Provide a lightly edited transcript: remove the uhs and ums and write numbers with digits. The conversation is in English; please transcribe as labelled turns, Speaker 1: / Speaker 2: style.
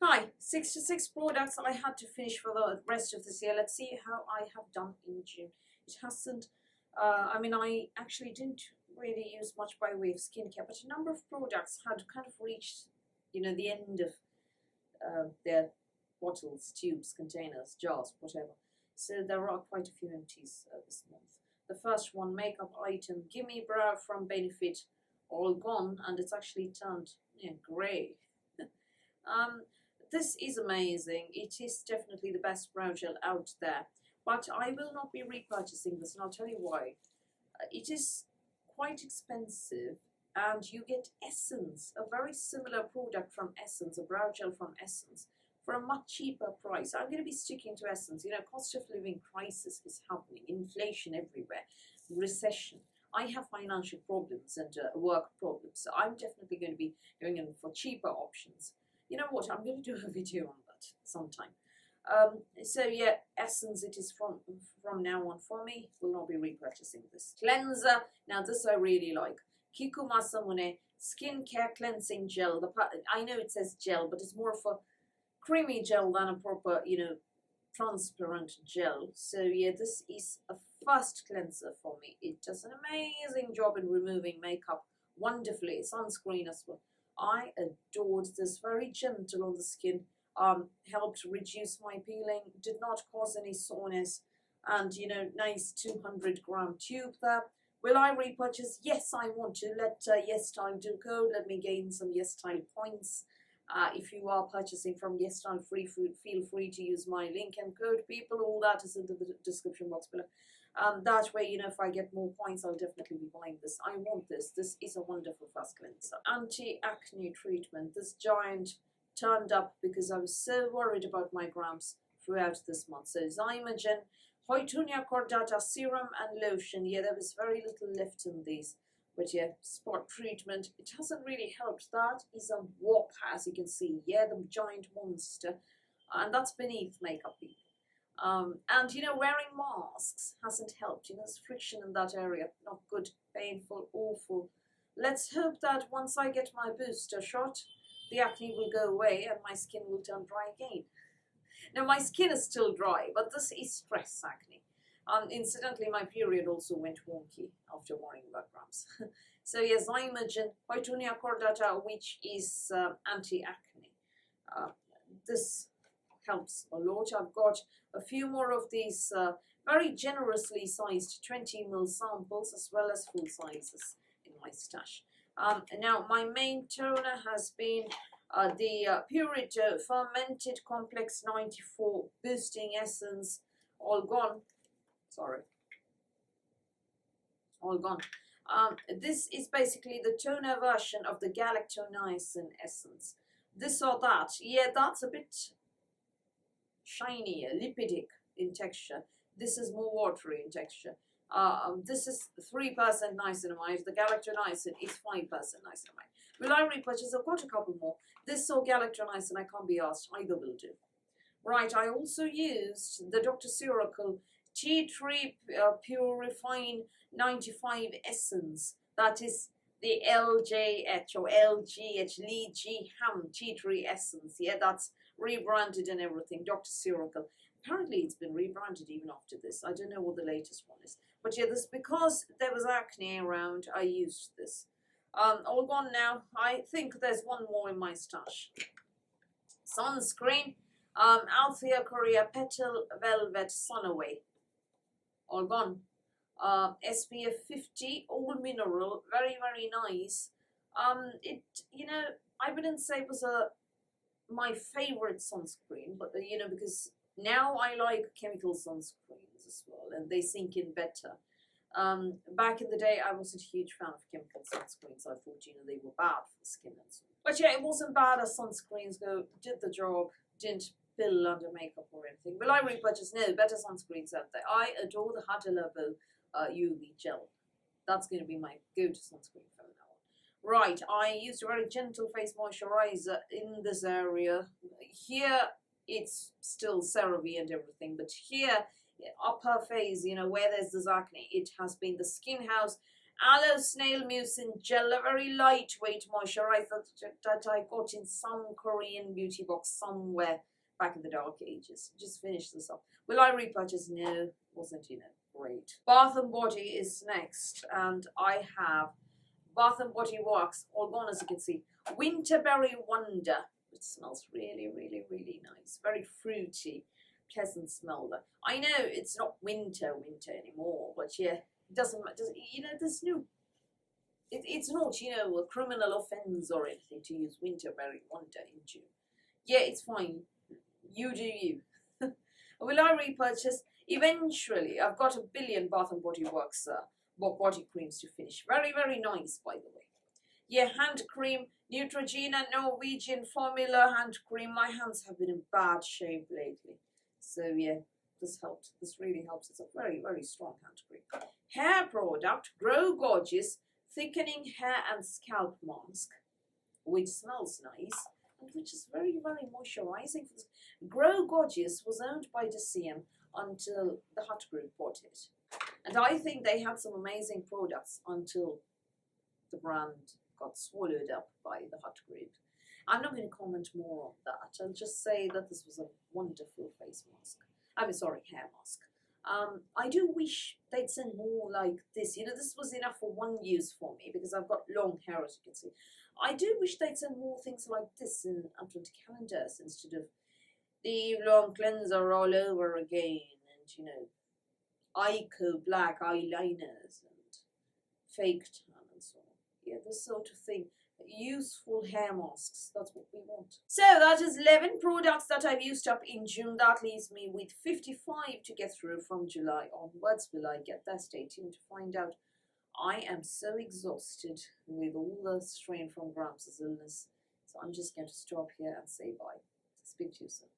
Speaker 1: Hi, 66 products I had to finish for the rest of this year. Let's see how I have done in June. It hasn't, I actually didn't really use much by way of skincare, but a number of products had kind of reached, the end of their bottles, tubes, containers, jars, whatever. So there are quite a few empties this month. The first one, makeup item, Gimme Brow from Benefit, all gone, and it's actually turned grey. um, this is amazing. It is definitely the best brow gel out there. But I will not be repurchasing this, and I'll tell you why. It is quite expensive, and you get Essence, a very similar product from Essence, a brow gel from Essence, for a much cheaper price. I'm going to be sticking to Essence. Cost of living crisis is happening, inflation everywhere, recession. I have financial problems and work problems, so I'm definitely going to be going in for cheaper options. You know what? I'm going to do a video on that sometime. So yeah, Essence it is from now on for me. Will not be repurchasing this. Cleanser. Now this I really like. Kiku Masamune Skincare Cleansing Gel. I know it says gel, but it's more of a creamy gel than a proper, transparent gel. So yeah, this is a first cleanser for me. It does an amazing job in removing makeup wonderfully. Sunscreen as well. I adored this. Very gentle on the skin. Helped reduce my peeling. Did not cause any soreness. And nice 200-gram tube there. Will I repurchase? Yes, I want to. Let YesStyle do code. Let me gain some YesStyle points. If you are purchasing from YesStyle feel free to use my link and code. People, all that is in the description box below. That way, if I get more points, I'll definitely be buying this. I want this. This is a wonderful fast cleanser. Anti-acne treatment. This giant turned up because I was so worried about my grams throughout this month. So Zymogen, Hoitunia cordata serum and lotion. Yeah, there was very little left in these. But yeah, spot treatment. It hasn't really helped. That is a whop, as you can see. Yeah, the giant monster. And that's beneath makeup people. And wearing masks hasn't helped. There's friction in that area. Not good, painful, awful. Let's hope that once I get my booster shot, the acne will go away and my skin will turn dry again. Now, my skin is still dry, but this is stress acne. Incidentally, my period also went wonky after worrying about grams. So yes, Zymogen, Hoitunia cordata, which is anti-acne. This helps a lot. I've got a few more of these very generously sized 20 ml samples as well as full sizes in my stash. Now, my main toner has been the Purito Fermented Complex 94 Boosting Essence, all gone. Sorry. All gone. This is basically the toner version of the Galactoniacin Essence. This or that. Yeah, that's a bit shinier, lipidic in texture. This is more watery in texture. This is 3% niacinamide. The Galactoniacin is 5% niacinamide. Will I repurchase? I've got a couple more. This or Galactoniacin, I can't be asked. Either will do. Right, I also used the Dr. Suracle Tea Tree Pure Refine 95 Essence. That is the LJH or LGH, Lee G Ham Tea Tree Essence. Yeah, that's rebranded and everything. Dr. Suracle. Apparently it's been rebranded even after this. I don't know what the latest one is. But yeah, this because there was acne around, I used this. All gone now. I think there's one more in my stash. Sunscreen. Althea Korea Petal Velvet Sunaway. All gone. SPF 50, all mineral, very, very nice. I wouldn't say it was my favorite sunscreen, but because now I like chemical sunscreens as well, and they sink in better. Back in the day, I wasn't a huge fan of chemical sunscreens. I thought, they were bad for the skin and so on. But yeah, it wasn't bad as sunscreens go, did the job, didn't pill under makeup or anything. Will I repurchase? No, better sunscreens out there. I adore the Hada Labo UV gel. That's going to be my go-to sunscreen from now on. Right, I used a very gentle face moisturizer in this area. Here, it's still CeraVe and everything, but here, upper face, where there's this acne, it has been the Skin House Aloe Snail Mucin Gel, a very lightweight moisturizer that I got in some Korean beauty box somewhere back in the dark ages. Just finished this up. Will I repurchase? No, wasn't great. Bath and Body is next, and I have Bath and Body Works, all gone as you can see. Winterberry Wonder, which smells really, really, really nice. Very fruity, pleasant smell. I know it's not winter anymore, but yeah, it doesn't matter. There's no. It's not, a criminal offence or anything to use Winterberry Wonder in June. Yeah, it's fine. You do you. Will I repurchase? Eventually. I've got 1 billion Bath and Body Works body creams to finish. Very, very nice, by the way. Yeah, hand cream, Neutrogena Norwegian formula hand cream. My hands have been in bad shape lately. So yeah, this helped. This really helps. It's a very, very strong hand cream. Hair product, Grow Gorgeous Thickening Hair and Scalp Mask, which smells nice and which is very, very moisturizing. Grow Gorgeous was owned by DeCiem until the Hut Group bought it. And I think they had some amazing products until the brand got swallowed up by the Hut Group. I'm not going to comment more on that. I'll just say that this was a wonderful face mask. Hair mask. I do wish they'd send more like this. This was enough for one use for me because I've got long hair, as you can see. I do wish they'd send more things like this in advent calendars instead of the long cleanser all over again and, Ico black eyeliners and fake tan and so on. Yeah, this sort of thing. Useful hair masks, that's what we want. So that is 11 products that I've used up in June. That leaves me with 55 to get through from July onwards. Will I get there? Stay tuned to find out. I am so exhausted with all the strain from Gramps' illness, so I'm just going to stop here and say bye. Speak to you soon.